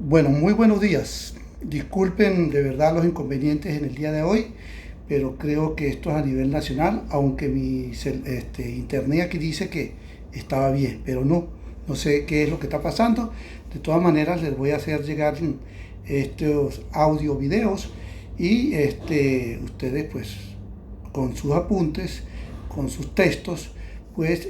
Bueno, muy buenos días. Disculpen de verdad los inconvenientes en el día de hoy, pero creo que esto es a nivel nacional, aunque internet aquí dice que estaba bien, pero no sé qué es lo que está pasando. De todas maneras, les voy a hacer llegar estos audio videos y ustedes pues con sus apuntes, con sus textos, pues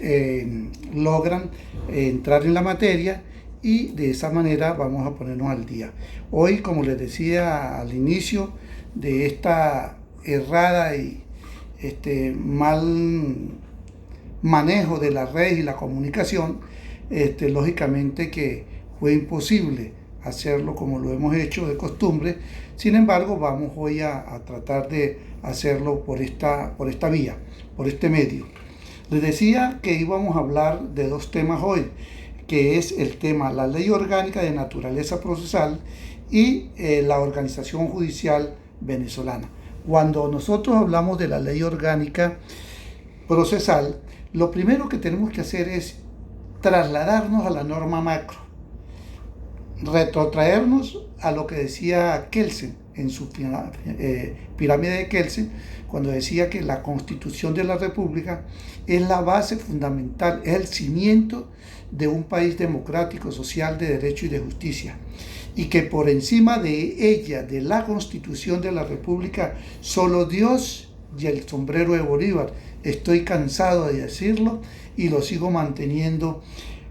logran entrar en la materia y de esa manera vamos a ponernos al día. Hoy, como les decía al inicio de esta errada y mal manejo de las redes y la comunicación, lógicamente que fue imposible hacerlo como lo hemos hecho de costumbre. Sin embargo, vamos hoy a tratar de hacerlo por esta vía, por este medio. Les decía que íbamos a hablar de dos temas hoy, que es el tema la ley orgánica de naturaleza procesal y la organización judicial venezolana. Cuando nosotros hablamos de la ley orgánica procesal, lo primero que tenemos que hacer es trasladarnos a la norma macro, retrotraernos a lo que decía Kelsen en su pirámide de Kelsen, cuando decía que la Constitución de la República es la base fundamental, es el cimiento de un país democrático, social, de derecho y de justicia, y que por encima de ella, de la Constitución de la República, solo Dios y el sombrero de Bolívar. Estoy cansado de decirlo y lo sigo manteniendo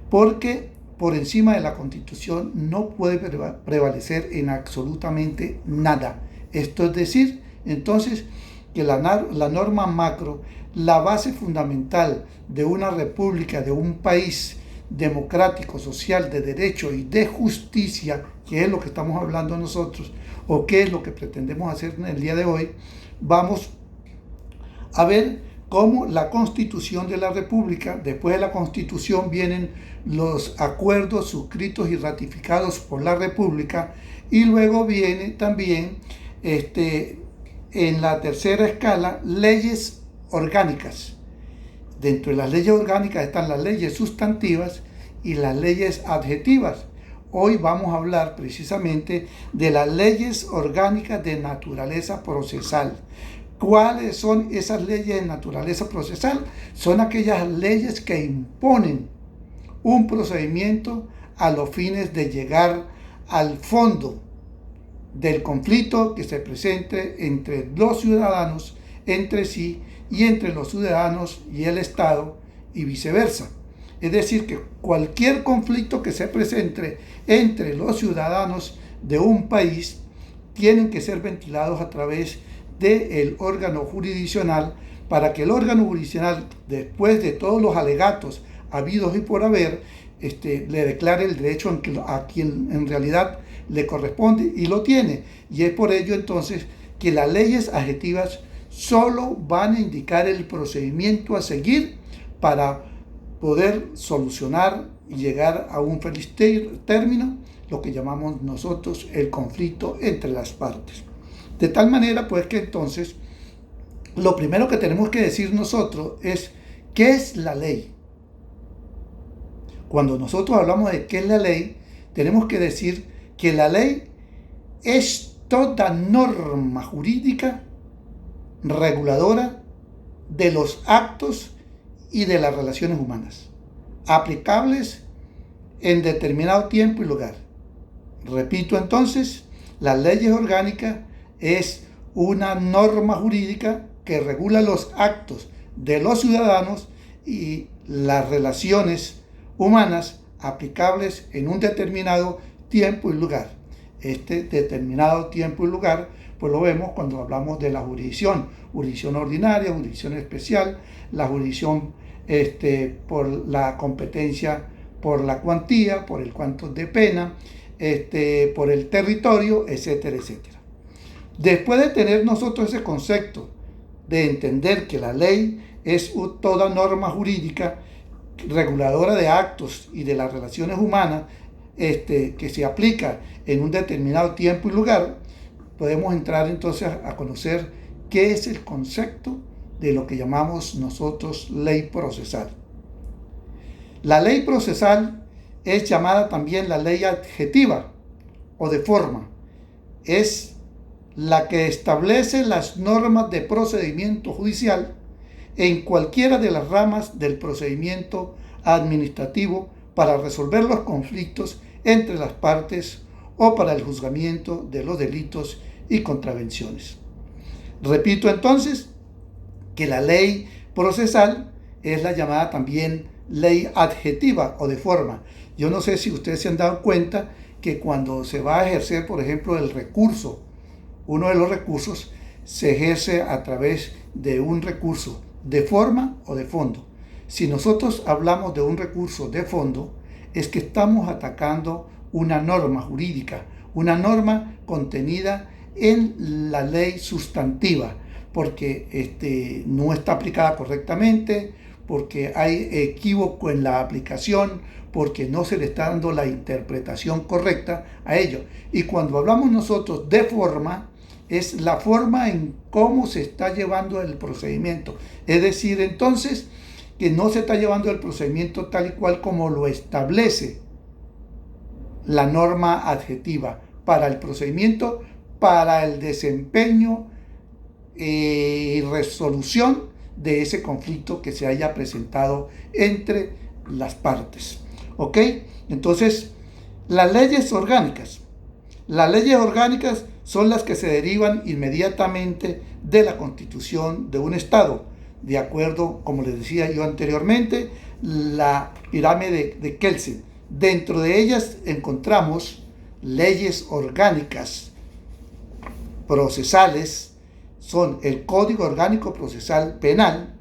porque por encima de la Constitución no puede prevalecer en absolutamente nada. Esto es decir, entonces, que la norma macro, la base fundamental de una república, de un país democrático, social, de derecho y de justicia, que es lo que estamos hablando nosotros, o qué es lo que pretendemos hacer en el día de hoy, vamos a ver cómo la Constitución de la República, después de la Constitución vienen los acuerdos suscritos y ratificados por la República, y luego viene también en la tercera escala leyes orgánicas. Dentro de las leyes orgánicas están las leyes sustantivas y las leyes adjetivas. Hoy vamos a hablar precisamente de las leyes orgánicas de naturaleza procesal. ¿Cuáles son esas leyes de naturaleza procesal? Son aquellas leyes que imponen un procedimiento a los fines de llegar al fondo del conflicto que se presente entre los ciudadanos, entre sí y entre los ciudadanos y el Estado y viceversa. Es decir, que cualquier conflicto que se presente entre los ciudadanos de un país tienen que ser ventilados a través del órgano jurisdiccional para que el órgano jurisdiccional, después de todos los alegatos habidos y por haber, le declare el derecho a quien en realidad le corresponde y lo tiene. Y es por ello entonces que las leyes adjetivas solo van a indicar el procedimiento a seguir para poder solucionar y llegar a un feliz término, lo que llamamos nosotros el conflicto entre las partes. De tal manera pues que entonces lo primero que tenemos que decir nosotros es ¿qué es la ley? Cuando nosotros hablamos de qué es la ley, tenemos que decir que la ley es toda norma jurídica reguladora de los actos y de las relaciones humanas, aplicables en determinado tiempo y lugar. Repito entonces, las leyes orgánicas es una norma jurídica que regula los actos de los ciudadanos y las relaciones humanas aplicables en un determinado tiempo y lugar. Este determinado tiempo y lugar pues lo vemos cuando hablamos de la jurisdicción ordinaria, jurisdicción especial, la jurisdicción por la competencia, por la cuantía, por el cuanto de pena, por el territorio, etcétera, etcétera. Después de tener nosotros ese concepto de entender que la ley es toda norma jurídica reguladora de actos y de las relaciones humanas que se aplica en un determinado tiempo y lugar, podemos entrar entonces a conocer qué es el concepto de lo que llamamos nosotros ley procesal. La ley procesal es llamada también la ley adjetiva o de forma. Es la que establece las normas de procedimiento judicial en cualquiera de las ramas del procedimiento administrativo para resolver los conflictos entre las partes o para el juzgamiento de los delitos y contravenciones. Repito entonces que la ley procesal es la llamada también ley adjetiva o de forma. Yo no sé si ustedes se han dado cuenta que cuando se va a ejercer, por ejemplo, el recurso, uno de los recursos se ejerce a través de un recurso de forma o de fondo. Si nosotros hablamos de un recurso de fondo, es que estamos atacando una norma jurídica, una norma contenida en la ley sustantiva, porque no está aplicada correctamente, porque hay equívoco en la aplicación, porque no se le está dando la interpretación correcta a ello. Y cuando hablamos nosotros de forma, es la forma en cómo se está llevando el procedimiento. Es decir, entonces, que no se está llevando el procedimiento tal y cual como lo establece la norma adjetiva para el procedimiento, para el desempeño y resolución de ese conflicto que se haya presentado entre las partes. ¿Ok? Entonces, las leyes orgánicas. Las leyes orgánicas son las que se derivan inmediatamente de la constitución de un Estado, de acuerdo, como les decía yo anteriormente, la pirámide de Kelsen. Dentro de ellas encontramos leyes orgánicas procesales, son el Código Orgánico Procesal Penal,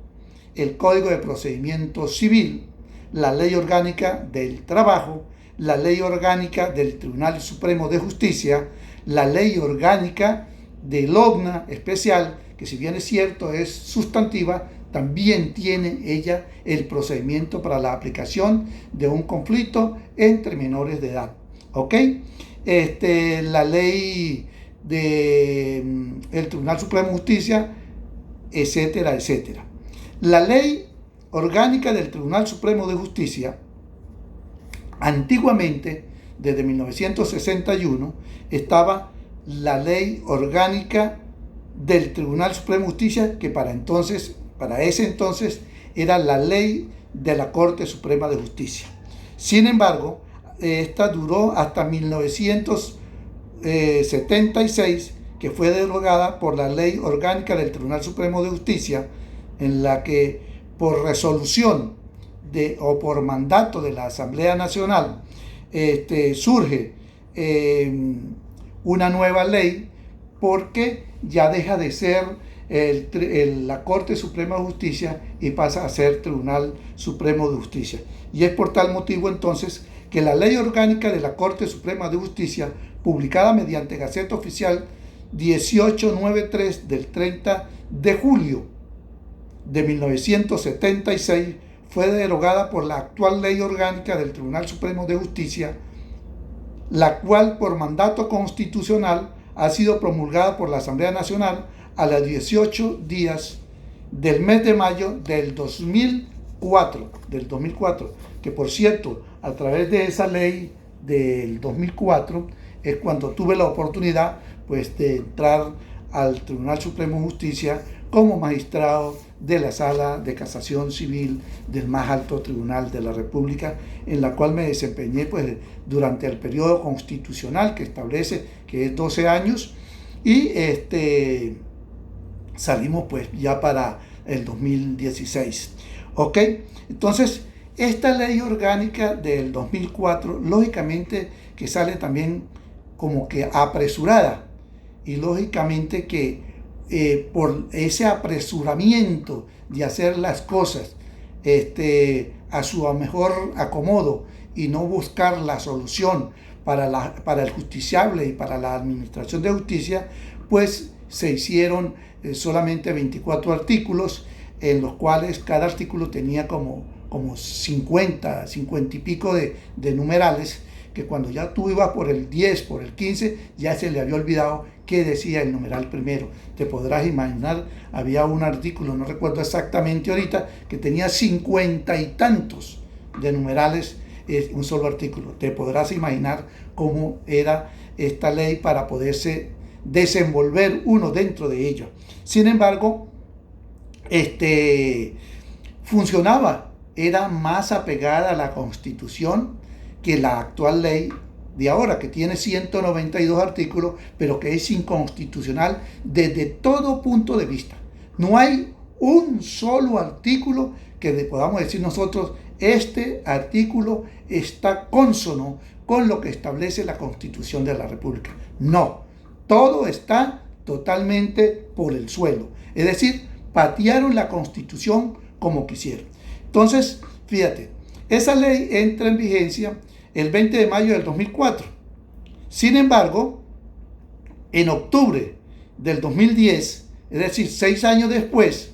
el Código de Procedimiento Civil, la Ley Orgánica del Trabajo, la Ley Orgánica del Tribunal Supremo de Justicia, la Ley Orgánica del OGNA especial, que si bien es cierto es sustantiva, también tiene ella el procedimiento para la aplicación de un conflicto entre menores de edad. ¿Ok? La ley del Tribunal Supremo de Justicia, etcétera, etcétera. La ley orgánica del Tribunal Supremo de Justicia, antiguamente, desde 1961, estaba la ley orgánica del Tribunal Supremo de Justicia, que para ese entonces, era la ley de la Corte Suprema de Justicia. Sin embargo, esta duró hasta 1976, que fue derogada por la Ley Orgánica del Tribunal Supremo de Justicia, en la que por resolución o por mandato de la Asamblea Nacional surge una nueva ley, porque ya deja de ser la Corte Suprema de Justicia y pasa a ser Tribunal Supremo de Justicia. Y es por tal motivo entonces que la Ley Orgánica de la Corte Suprema de Justicia, publicada mediante Gaceta Oficial 1893 del 30 de julio de 1976, fue derogada por la actual Ley Orgánica del Tribunal Supremo de Justicia, la cual por mandato constitucional ha sido promulgada por la Asamblea Nacional a los 18 días del mes de mayo del 2004, que por cierto, a través de esa ley del 2004 es cuando tuve la oportunidad pues de entrar al Tribunal Supremo de Justicia como magistrado de la Sala de Casación Civil del más alto tribunal de la República, en la cual me desempeñé pues durante el periodo constitucional que establece que es 12 años, y salimos pues ya para el 2016. ¿Ok? Entonces, esta ley orgánica del 2004, lógicamente que sale también como que apresurada, y lógicamente que por ese apresuramiento de hacer las cosas a su mejor acomodo y no buscar la solución para el justiciable y para la administración de justicia, pues se hicieron solamente 24 artículos, en los cuales cada artículo tenía como 50 y pico de numerales, que cuando ya tú ibas por el 10, por el 15, ya se le había olvidado qué decía el numeral primero. Te podrás imaginar, había un artículo, no recuerdo exactamente ahorita, que tenía 50 y tantos de numerales, un solo artículo. Te podrás imaginar cómo era esta ley para poderse desenvolver uno dentro de ella. Sin embargo, funcionaba, era más apegada a la Constitución que la actual ley de ahora, que tiene 192 artículos, pero que es inconstitucional desde todo punto de vista. No hay un solo artículo que podamos decir nosotros, este artículo está cónsono con lo que establece la Constitución de la República. No, todo está totalmente por el suelo. Es decir, patearon la Constitución como quisieron. Entonces, fíjate, esa ley entra en vigencia el 20 de mayo del 2004. Sin embargo, en octubre del 2010, es decir, 6 años después,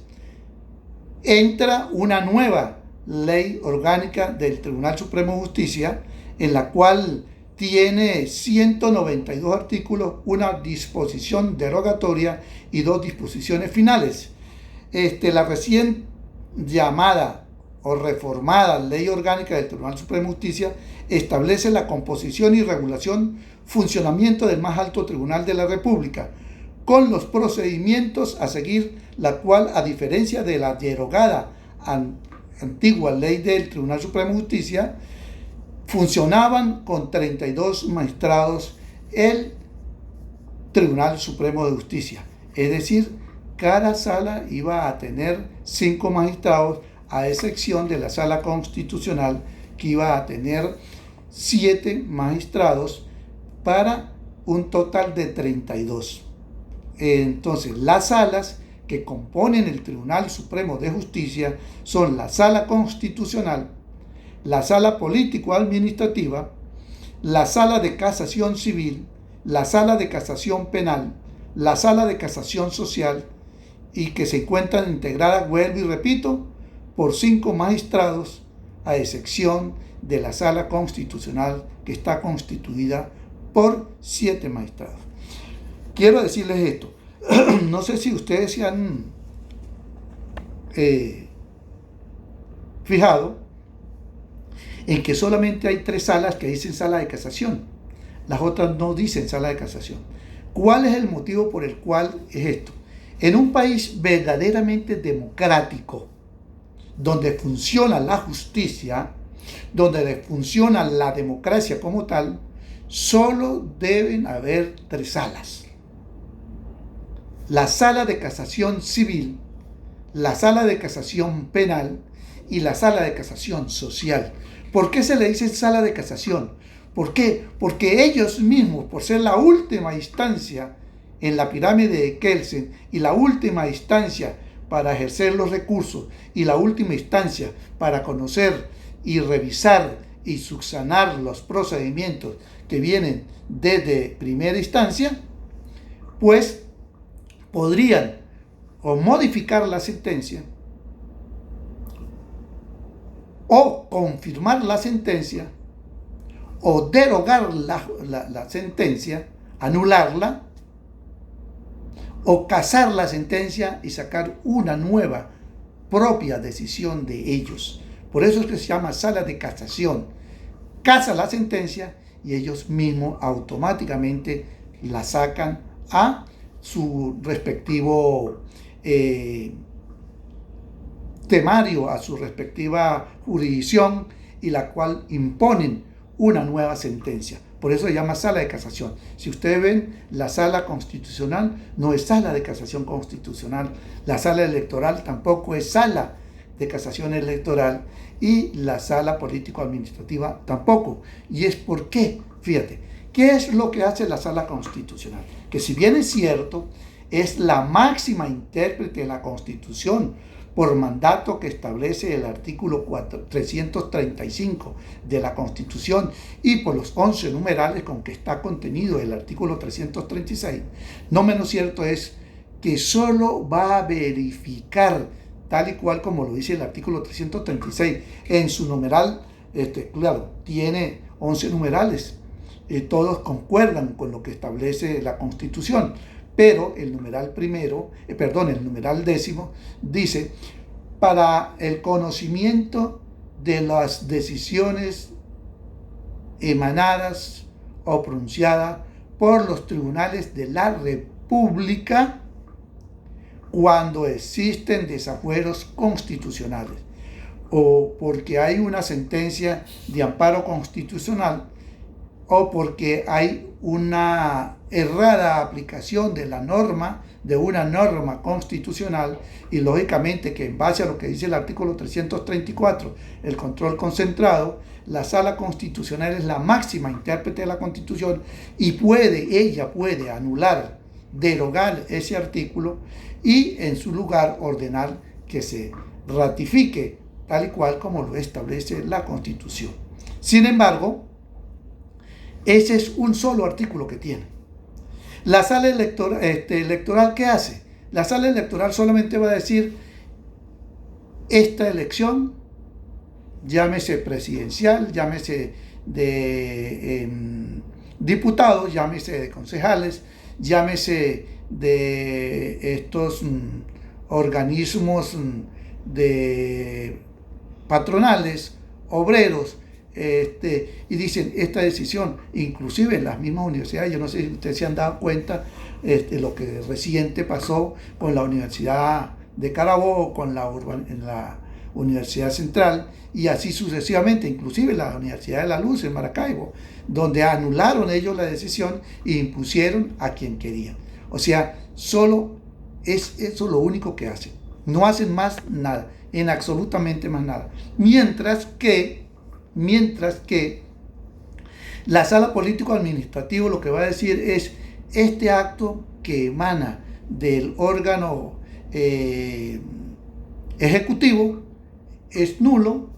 entra una nueva ley orgánica del Tribunal Supremo de Justicia, en la cual tiene 192 artículos, una disposición derogatoria y 2 disposiciones finales. La recién llamada o reformada Ley Orgánica del Tribunal Supremo de Justicia establece la composición y regulación, funcionamiento del más alto tribunal de la República, con los procedimientos a seguir, la cual, a diferencia de la derogada antigua Ley del Tribunal Supremo de Justicia, funcionaban con 32 magistrados el Tribunal Supremo de Justicia. Es decir, cada sala iba a tener 5 magistrados, a excepción de la sala constitucional, que iba a tener 7 magistrados para un total de 32. Entonces, las salas que componen el Tribunal Supremo de Justicia son la sala constitucional, la sala político-administrativa, la sala de casación civil, la sala de casación penal, la sala de casación social, y que se encuentran integradas, vuelvo y repito, por 5 magistrados, a excepción de la sala constitucional, que está constituida por 7 magistrados. Quiero decirles esto, no sé si ustedes se han fijado en que solamente hay 3 salas que dicen sala de casación, las otras no dicen sala de casación. ¿Cuál es el motivo por el cual es esto? En un país verdaderamente democrático, donde funciona la justicia, donde funciona la democracia como tal, solo deben haber 3 salas. La sala de casación civil, la sala de casación penal y la sala de casación social. ¿Por qué se le dice sala de casación? ¿Por qué? Porque ellos mismos, por ser la última instancia en la pirámide de Kelsen y la última instancia para ejercer los recursos y la última instancia para conocer y revisar y subsanar los procedimientos que vienen desde primera instancia, pues podrían o modificar la sentencia o confirmar la sentencia o derogar la sentencia, anularla, o casar la sentencia y sacar una nueva propia decisión de ellos. Por eso es que se llama sala de casación. Casa la sentencia y ellos mismos automáticamente la sacan a su respectivo temario, a su respectiva jurisdicción, y la cual imponen una nueva sentencia. Por eso se llama sala de casación. Si ustedes ven, la sala constitucional no es sala de casación constitucional, la sala electoral tampoco es sala de casación electoral, y la sala político-administrativa tampoco. ¿Y es por qué? Fíjate, ¿qué es lo que hace la sala constitucional? Que si bien es cierto, es la máxima intérprete de la Constitución, por mandato que establece el artículo 335 de la Constitución y por los 11 numerales con que está contenido el artículo 336, no menos cierto es que solo va a verificar, tal y cual como lo dice el artículo 336, en su numeral, claro, tiene 11 numerales, todos concuerdan con lo que establece la Constitución, pero el numeral el numeral 10 dice: para el conocimiento de las decisiones emanadas o pronunciadas por los tribunales de la República cuando existen desafueros constitucionales o porque hay una sentencia de amparo constitucional o porque hay una errada aplicación de la norma, de una norma constitucional, y lógicamente que en base a lo que dice el artículo 334, el control concentrado, la Sala Constitucional es la máxima intérprete de la Constitución y ella puede anular, derogar ese artículo y en su lugar ordenar que se ratifique tal y cual como lo establece la Constitución. Sin embargo, ese es un solo artículo que tiene. La sala electoral, ¿qué hace? La sala electoral solamente va a decir: esta elección, llámese presidencial, llámese de diputados, llámese de concejales, llámese de estos organismos de patronales, obreros, y dicen esta decisión, inclusive en las mismas universidades. Yo no sé si ustedes se han dado cuenta lo que reciente pasó con la Universidad de Carabobo, con la Universidad Central y así sucesivamente, inclusive la Universidad de la Luz en Maracaibo, donde anularon ellos la decisión e impusieron a quien querían. O sea, solo es eso lo único que hacen. No hacen más nada, en absolutamente más nada. Mientras que la sala político-administrativo lo que va a decir es: este acto que emana del órgano ejecutivo es nulo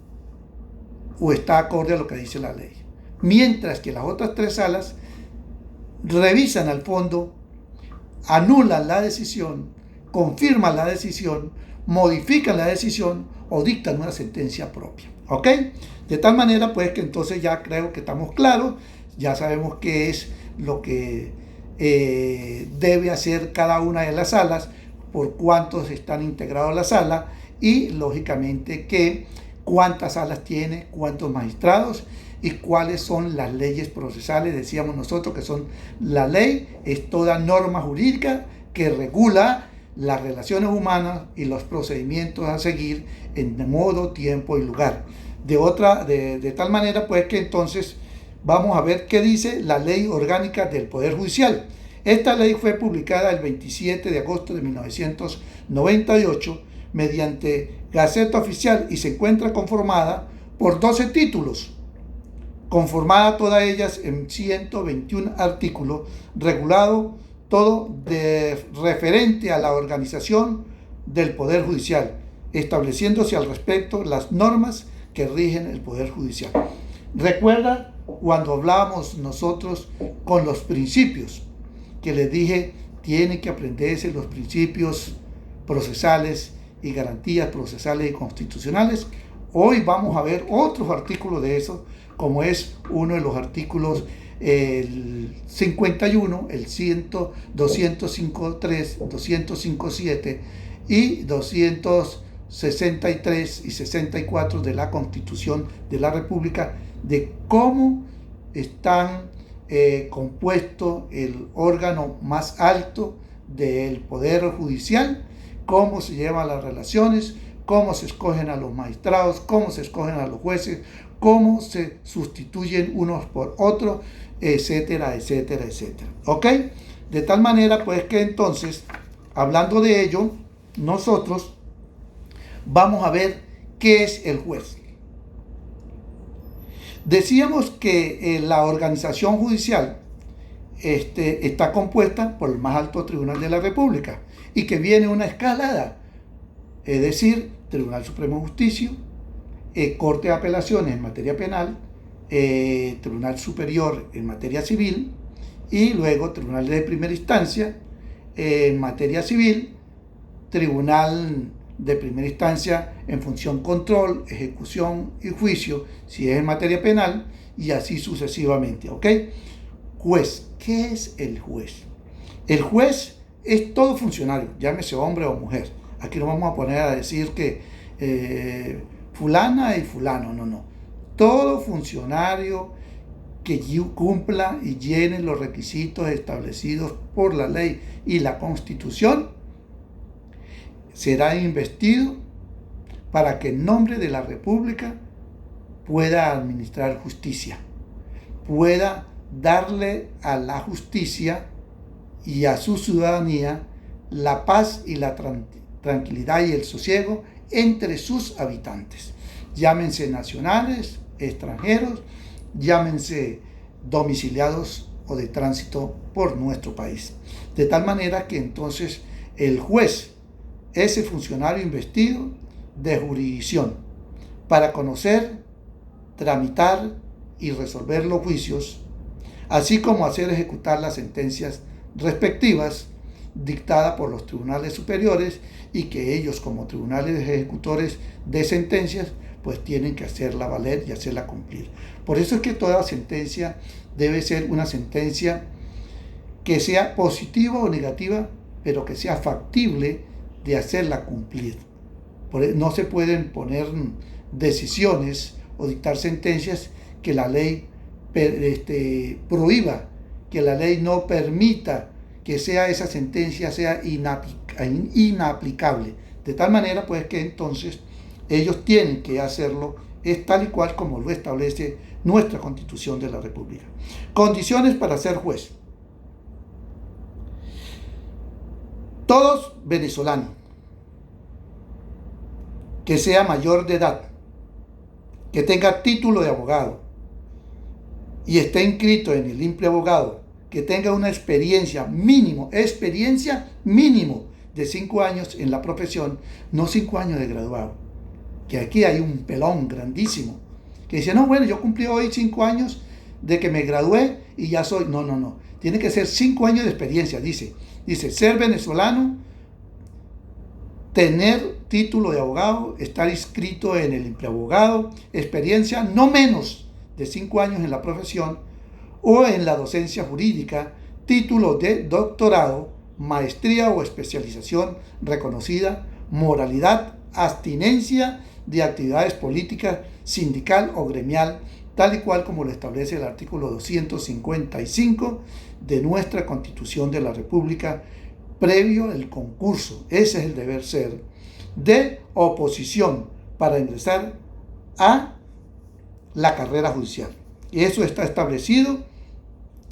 o está acorde a lo que dice la ley. Mientras que las otras tres salas revisan al fondo, anulan la decisión, confirman la decisión, modifican la decisión o dictan una sentencia propia. ¿Ok? De tal manera pues que entonces ya creo que estamos claros, ya sabemos qué es lo que debe hacer cada una de las salas, por cuántos están integrados la sala y lógicamente que cuántas salas tiene, cuántos magistrados y cuáles son las leyes procesales. Decíamos nosotros que son la ley, es toda norma jurídica que regula las relaciones humanas y los procedimientos a seguir en modo, tiempo y lugar. De tal manera pues que entonces vamos a ver qué dice la Ley Orgánica del Poder Judicial. Esta ley fue publicada el 27 de agosto de 1998 mediante Gaceta Oficial y se encuentra conformada por 12 títulos, conformada todas ellas en 121 artículos, regulado todo de referente a la organización del Poder Judicial, estableciéndose al respecto las normas que rigen el Poder Judicial. Recuerda cuando hablábamos nosotros con los principios, que les dije, tienen que aprenderse los principios procesales y garantías procesales y constitucionales. Hoy vamos a ver otros artículos de eso, como es uno de los artículos, el 51, el 100, 205.3, 205.7 y 263 y 64 de la Constitución de la República, de cómo están compuesto el órgano más alto del Poder Judicial, cómo se llevan las relaciones, cómo se escogen a los magistrados, cómo se escogen a los jueces, cómo se sustituyen unos por otros, etcétera, etcétera, etcétera. ¿Ok? De tal manera pues que entonces, hablando de ello, nosotros vamos a ver qué es el juez. Decíamos que la organización judicial está compuesta por el más alto tribunal de la República y que viene una escalada, es decir, Tribunal Supremo de Justicia, Corte de Apelaciones en materia penal, Tribunal Superior en materia civil y luego Tribunal de Primera Instancia en materia civil, Tribunal de Primera Instancia en función control, ejecución y juicio si es en materia penal y así sucesivamente. ¿Ok? Juez. ¿Qué es el juez? El juez es todo funcionario, llámese hombre o mujer. Aquí no vamos a poner a decir que fulana y fulano, no. Todo funcionario que cumpla y llene los requisitos establecidos por la ley y la Constitución, será investido para que en nombre de la República pueda administrar justicia, pueda darle a la justicia y a su ciudadanía la paz y la tranquilidad y el sosiego entre sus habitantes, llámense nacionales, extranjeros, llámense domiciliados o de tránsito por nuestro país. De tal manera que entonces el juez, ese funcionario investido de jurisdicción, para conocer, tramitar y resolver los juicios, así como hacer ejecutar las sentencias respectivas dictadas por los tribunales superiores, y que ellos, como tribunales ejecutores de sentencias, pues tienen que hacerla valer y hacerla cumplir. Por eso es que toda sentencia debe ser una sentencia que sea positiva o negativa, pero que sea factible de hacerla cumplir. No se pueden poner decisiones o dictar sentencias que la ley prohíba, que la ley no permita que esa sentencia sea inaplicable. De tal manera pues que entonces ellos tienen que hacerlo es tal y cual como lo establece nuestra Constitución de la República. Condiciones para ser juez. Todos venezolanos que sea mayor de edad, que tenga título de abogado y esté inscrito en el INPLE Abogado, que tenga una experiencia mínimo de 5 años en la profesión, no 5 años de graduado. Que aquí hay un pelón grandísimo que dice, no, bueno, yo cumplí hoy 5 años de que me gradué y ya soy. No. Tiene que ser 5 años de experiencia, dice ser venezolano, tener título de abogado, estar inscrito en el INPLE Abogado, experiencia no menos de 5 años en la profesión o en la docencia jurídica, título de doctorado, maestría o especialización reconocida, moralidad, abstinencia de actividades políticas, sindical o gremial, tal y cual como lo establece el artículo 255 de nuestra Constitución de la República, previo el concurso, ese es el deber ser, de oposición para ingresar a la carrera judicial. Y eso está establecido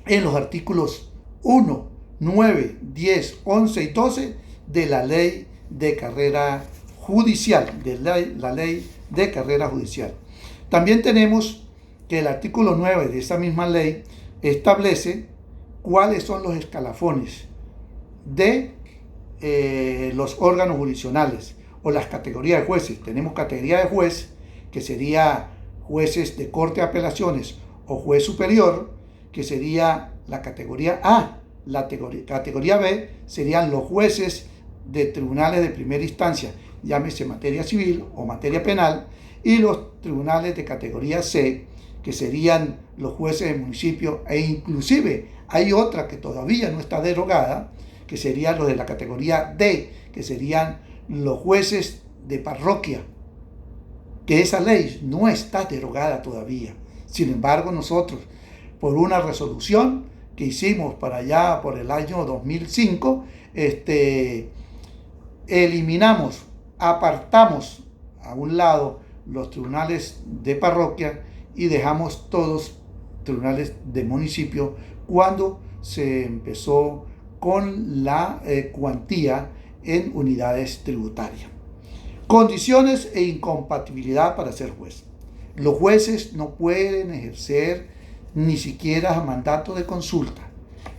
en los artículos 1, 9, 10, 11 y 12 de la Ley de Carrera Judicial, la Ley de Carrera Judicial. También tenemos que el artículo 9 de esa misma ley establece cuáles son los escalafones de los órganos jurisdiccionales o las categorías de jueces. Tenemos categoría de juez, que sería jueces de Corte de Apelaciones o juez superior, que sería la categoría A. La categoría B serían los jueces de tribunales de primera instancia, llámese materia civil o materia penal, y los tribunales de categoría C, que serían los jueces de municipio, e inclusive hay otra que todavía no está derogada, que serían los de la categoría D, que serían los jueces de parroquia, que esa ley no está derogada todavía. Sin embargo, nosotros, por una resolución que hicimos para allá por el año 2005, eliminamos, apartamos a un lado los tribunales de parroquia y dejamos todos tribunales de municipio cuando se empezó con la cuantía en unidades tributarias. Condiciones e incompatibilidad para ser juez. Los jueces no pueden ejercer ni siquiera mandato de consulta.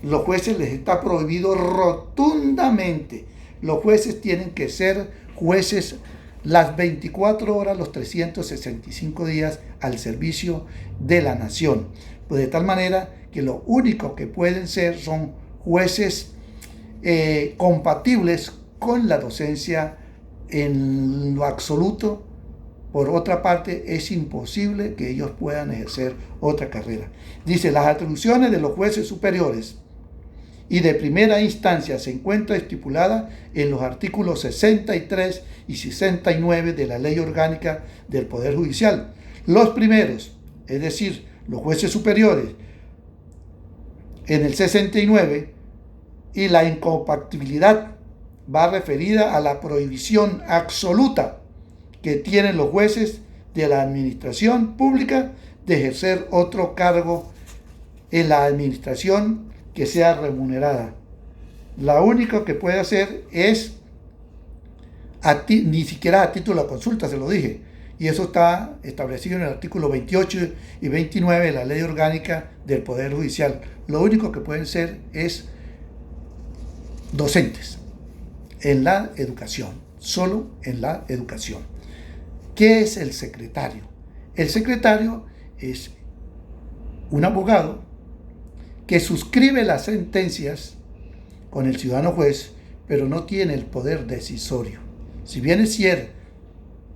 Los jueces les está prohibido rotundamente. Los jueces tienen que ser jueces las 24 horas, los 365 días al servicio de la nación. Pues de tal manera que lo único que pueden ser son jueces compatibles con la docencia en lo absoluto. Por otra parte, es imposible que ellos puedan ejercer otra carrera. Dice, las atribuciones de los jueces superiores y de primera instancia se encuentra estipulada en los artículos 63 y 69 de la Ley Orgánica del Poder Judicial. Los primeros, es decir, los jueces superiores, en el 69, y la incompatibilidad va referida a la prohibición absoluta que tienen los jueces de la administración pública de ejercer otro cargo en la administración que sea remunerada. La única que puede hacer es, ni siquiera a título de consulta, se lo dije, y eso está establecido en el artículo 28 y 29 de la Ley Orgánica del Poder Judicial. Lo único que pueden ser es docentes en la educación, solo en la educación. ¿Qué es el secretario? El secretario es un abogado que suscribe las sentencias con el ciudadano juez, pero no tiene el poder decisorio. Si bien es cierto,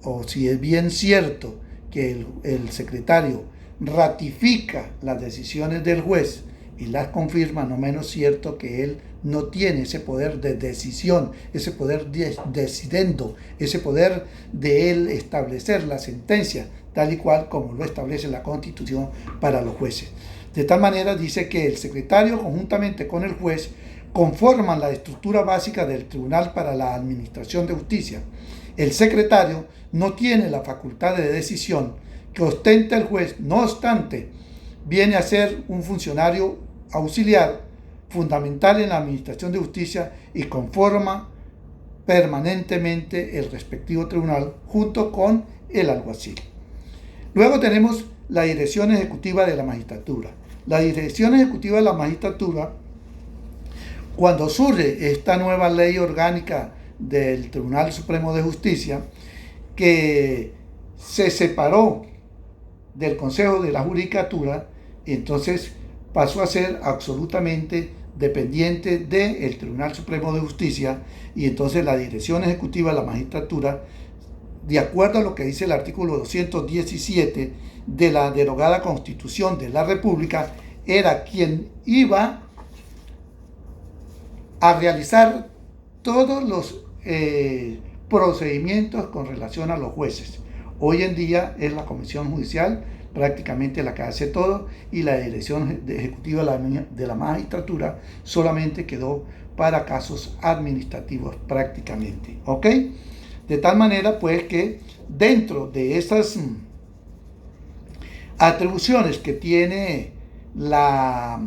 o si es bien cierto que el secretario ratifica las decisiones del juez y las confirma, no menos cierto que él no tiene ese poder de decisión, ese poder decidendo, ese poder de él establecer la sentencia tal y cual como lo establece la Constitución para los jueces. De tal manera dice que el secretario conjuntamente con el juez conforman la estructura básica del Tribunal para la Administración de Justicia. El secretario no tiene la facultad de decisión que ostenta el juez, no obstante, viene a ser un funcionario auxiliar fundamental en la administración de justicia y conforma permanentemente el respectivo tribunal junto con el alguacil. Luego tenemos la Dirección Ejecutiva de la Magistratura. La Dirección Ejecutiva de la Magistratura, cuando surge esta nueva ley orgánica del Tribunal Supremo de Justicia, que se separó del Consejo de la Judicatura, entonces pasó a ser absolutamente dependiente del Tribunal Supremo de Justicia, y entonces la Dirección Ejecutiva de la Magistratura, de acuerdo a lo que dice el artículo 217 de la derogada Constitución de la República, era quien iba a realizar todos los procedimientos con relación a los jueces. Hoy en día es la Comisión Judicial prácticamente la que hace todo, y la Dirección Ejecutiva de la Magistratura solamente quedó para casos administrativos prácticamente, ¿ok? De tal manera pues que dentro de esas atribuciones que tiene la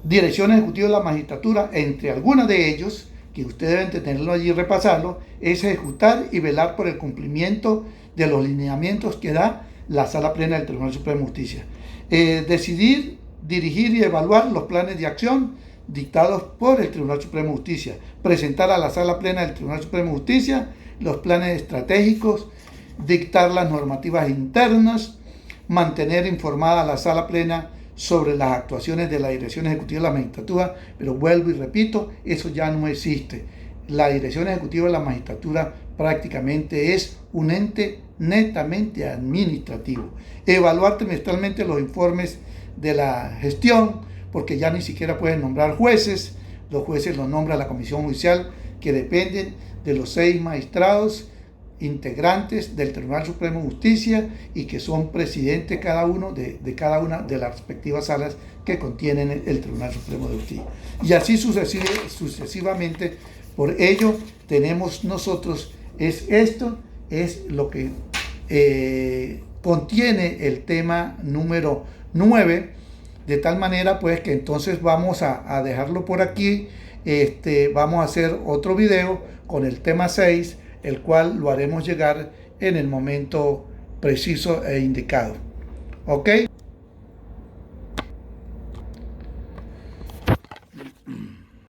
Dirección Ejecutiva de la Magistratura, entre algunas de ellos, que ustedes deben de tenerlo allí y repasarlo, es ejecutar y velar por el cumplimiento de los lineamientos que da la Sala Plena del Tribunal Supremo de Justicia. Decidir, dirigir y evaluar los planes de acción dictados por el Tribunal Supremo de Justicia. Presentar a la Sala Plena del Tribunal Supremo de Justicia los planes estratégicos, dictar las normativas internas, mantener informada a la Sala Plena sobre las actuaciones de la Dirección Ejecutiva de la Magistratura, pero vuelvo y repito, eso ya no existe. La Dirección Ejecutiva de la Magistratura prácticamente es un ente netamente administrativo. Evaluar trimestralmente los informes de la gestión, porque ya ni siquiera pueden nombrar jueces. Los jueces los nombra la Comisión Judicial, que dependen de los 6 magistrados integrantes del Tribunal Supremo de Justicia y que son presidentes cada uno de cada una de las respectivas salas que contienen el Tribunal Supremo de Justicia. Y así sucesivamente. Por ello tenemos nosotros, esto es lo que contiene el tema número 9, de tal manera pues que entonces vamos a dejarlo por aquí. Vamos a hacer otro video con el tema 6, el cual lo haremos llegar en el momento preciso e indicado. ¿Ok?